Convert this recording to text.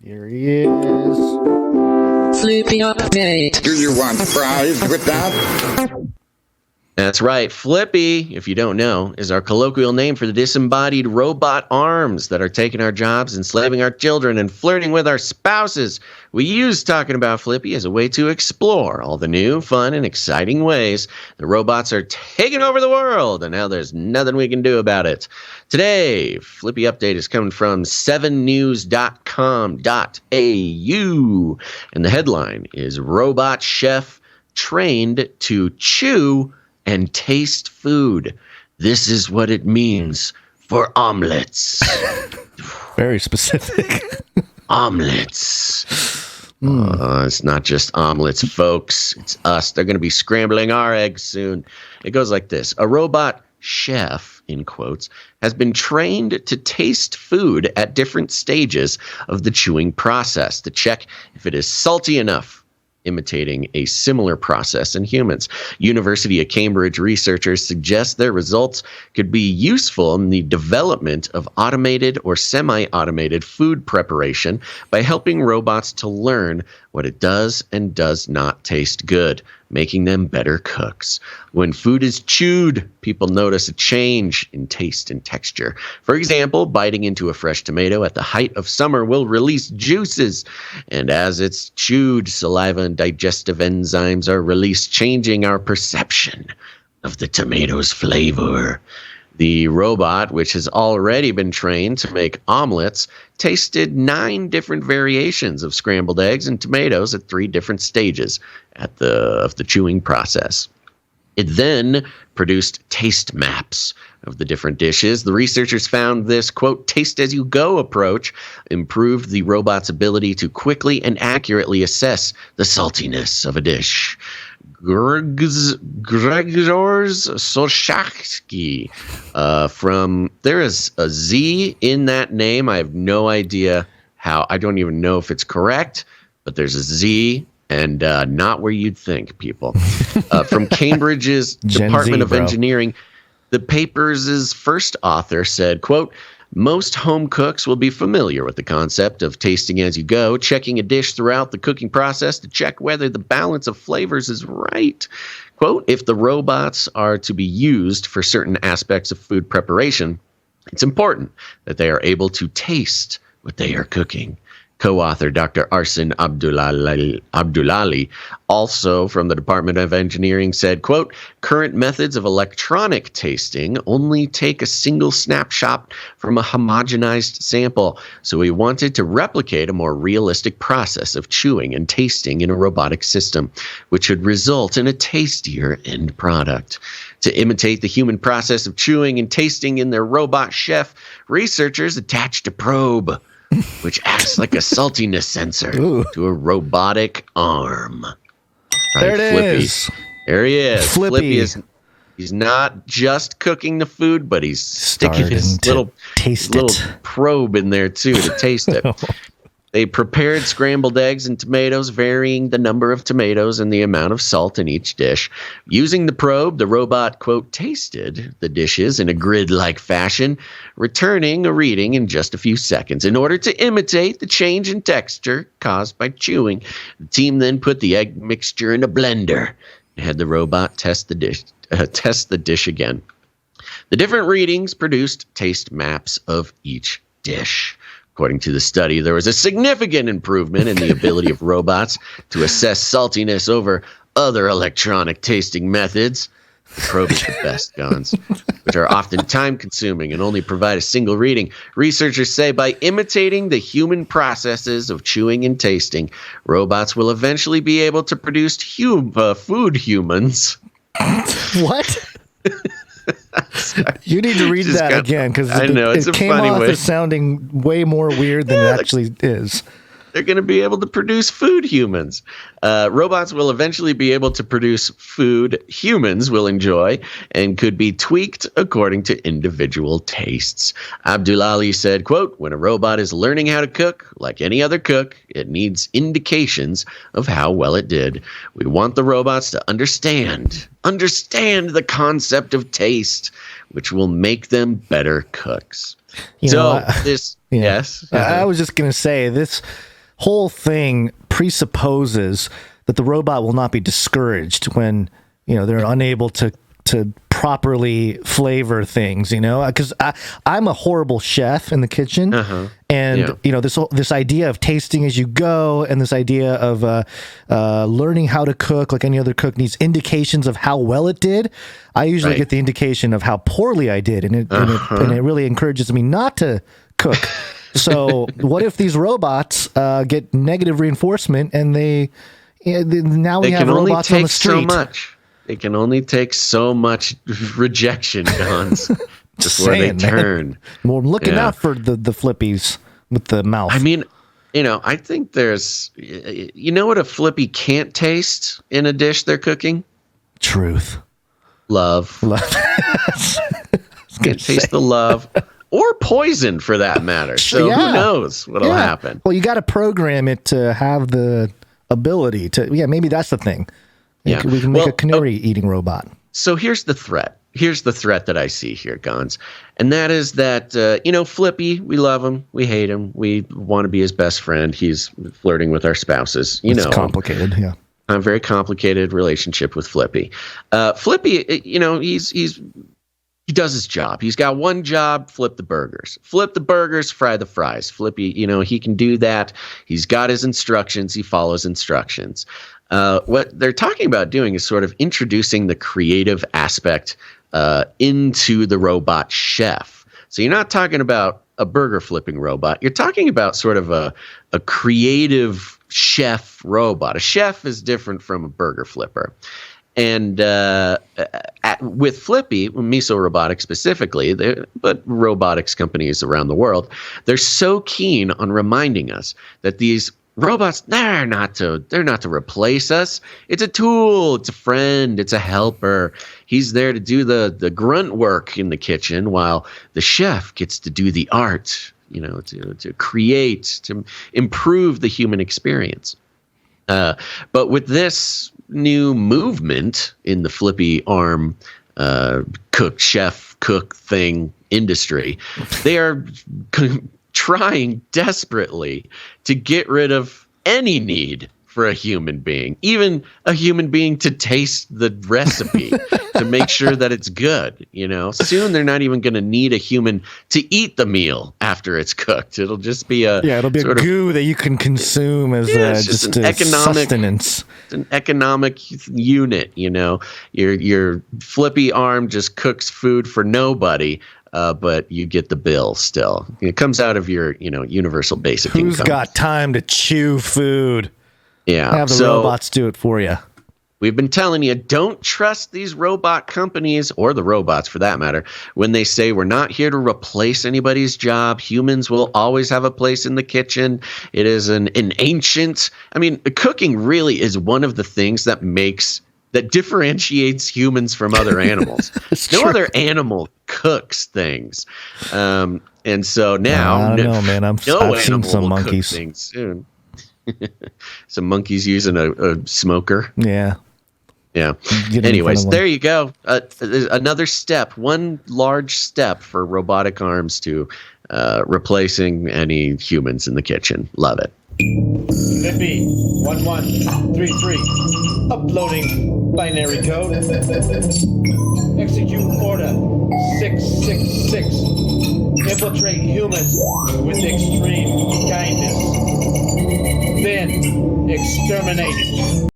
Here he is. Flippy update. Do you want fries with that? That's right. Flippy, if you don't know, is our colloquial name for the disembodied robot arms that are taking our jobs, enslaving our children, and flirting with our spouses. We use talking about Flippy as a way to explore all the new, fun, and exciting ways the robots are taking over the world, and now there's nothing we can do about it. Today, Flippy Update is coming from 7news.com.au, and the headline is Robot Chef Trained to Chew and Taste Food. This is what it means for omelets. Very specific. Omelets. It's not just omelets, folks. It's us. They're going to be scrambling our eggs soon. It goes like this. A robot chef, in quotes, has been trained to taste food at different stages of the chewing process to check if it is salty enough, imitating a similar process in humans. University of Cambridge researchers suggest their results could be useful in the development of automated or semi-automated food preparation by helping robots to learn what it does and does not taste good, making them better cooks. When food is chewed, people notice a change in taste and texture. For example, biting into a fresh tomato at the height of summer will release juices, and as it's chewed, saliva and digestive enzymes are released, changing our perception of the tomato's flavor. The robot, which has already been trained to make omelets, tasted 9 different variations of scrambled eggs and tomatoes at 3 different stages of the chewing process. It then produced taste maps of the different dishes. The researchers found this, quote, taste-as-you-go approach improved the robot's ability to quickly and accurately assess the saltiness of a dish. Grzegorz Soszak there is a Z in that name. I have no idea how. I don't even know if it's correct, but there's a Z and not where you'd think, people. From Cambridge's Department of Engineering, the paper's first author said, quote, most home cooks will be familiar with the concept of tasting as you go, checking a dish throughout the cooking process to check whether the balance of flavors is right. Quote, if the robots are to be used for certain aspects of food preparation, it's important that they are able to taste what they are cooking. Co-author Dr. Arsen Abdullali, also from the Department of Engineering, said, quote, current methods of electronic tasting only take a single snapshot from a homogenized sample, so we wanted to replicate a more realistic process of chewing and tasting in a robotic system, which would result in a tastier end product. To imitate the human process of chewing and tasting in their robot chef, researchers attached a probe which acts like a saltiness sensor to a robotic arm. Right, there it Flippy. is. There he is. Flippy He's not just cooking the food, but he's sticking his little probe in there too to taste it. They prepared scrambled eggs and tomatoes, varying the number of tomatoes and the amount of salt in each dish. Using the probe, the robot, quote, tasted the dishes in a grid-like fashion, returning a reading in just a few seconds. In order to imitate the change in texture caused by chewing, the team then put the egg mixture in a blender and had the robot test the dish again. The different readings produced taste maps of each dish. According to the study, there was a significant improvement in the ability of robots to assess saltiness over other electronic tasting methods. The probe is the best, Gonz, which are often time-consuming and only provide a single reading. Researchers say by imitating the human processes of chewing and tasting, robots will eventually be able to produce food humans. What? You need to read that again because it came off as sounding way more weird than it actually is. They're going to be able to produce food humans. Robots will eventually be able to produce food humans will enjoy and could be tweaked according to individual tastes. Abdullali said, quote, when a robot is learning how to cook, like any other cook, it needs indications of how well it did. We want the robots to understand the concept of taste, which will make them better cooks. This Yeah. Yes. I was just going to say, this whole thing presupposes that the robot will not be discouraged when, they're unable to properly flavor things, because I'm a horrible chef in the kitchen. And, this idea of tasting as you go, and this idea of learning how to cook like any other cook needs indications of how well it did. I usually get the indication of how poorly I did. And it really encourages me not to cook. So what if these robots get negative reinforcement, and we have robots on the street? They can only take so much rejection, Gonz, before they turn. Man. Well, I'm looking out for the flippies with the mouth. I mean, I think there's, what a flippy can't taste in a dish they're cooking? Truth. Love. Can't taste the love. Or poison, for that matter. So who knows what'll happen? Well, you got to program it to have the ability to. Yeah, maybe that's the thing. Yeah. We can make a canary eating robot. So here's the threat. Here's the threat that I see here, Gonz. And that is that, Flippy, we love him. We hate him. We want to be his best friend. He's flirting with our spouses. It's complicated, yeah. A very complicated relationship with Flippy. Flippy, he does his job. He's got one job: flip the burgers. Flip the burgers, fry the fries. Flippy, he can do that. He's got his instructions. He follows instructions. What they're talking about doing is sort of introducing the creative aspect into the robot chef. So you're not talking about a burger flipping robot. You're talking about sort of a creative chef robot. A chef is different from a burger flipper. And with Flippy, Miso Robotics specifically, but robotics companies around the world, they're so keen on reminding us that these robots, they're not to replace us. It's a tool. It's a friend. It's a helper. He's there to do the grunt work in the kitchen, while the chef gets to do the art, to create, to improve the human experience. But with this new movement in the flippy arm cook thing industry, they are trying desperately to get rid of any need for a human being, even a human being to taste the recipe to make sure that it's good. Soon they're not even going to need a human to eat the meal after it's cooked. It'll just be it'll be a goo that you can consume as just an economic sustenance. An economic unit. Your flippy arm just cooks food for nobody. But you get the bill still. It comes out of your, universal basic income. Who's got time to chew food? Yeah. Have the robots do it for you. We've been telling you, don't trust these robot companies, or the robots for that matter, when they say we're not here to replace anybody's job. Humans will always have a place in the kitchen. It is an ancient, cooking really is one of the things that differentiates humans from other animals. No other animal cooks things. And so now, I don't know, man. I've seen some monkeys. Things soon. Some monkeys using a smoker. Yeah. Yeah. Anyways, there you go. Another step, one large step for robotic arms to replacing any humans in the kitchen. Love it. Flippy 1133. Uploading binary code. Execute order 666. Infiltrate humans with extreme kindness. Then exterminate.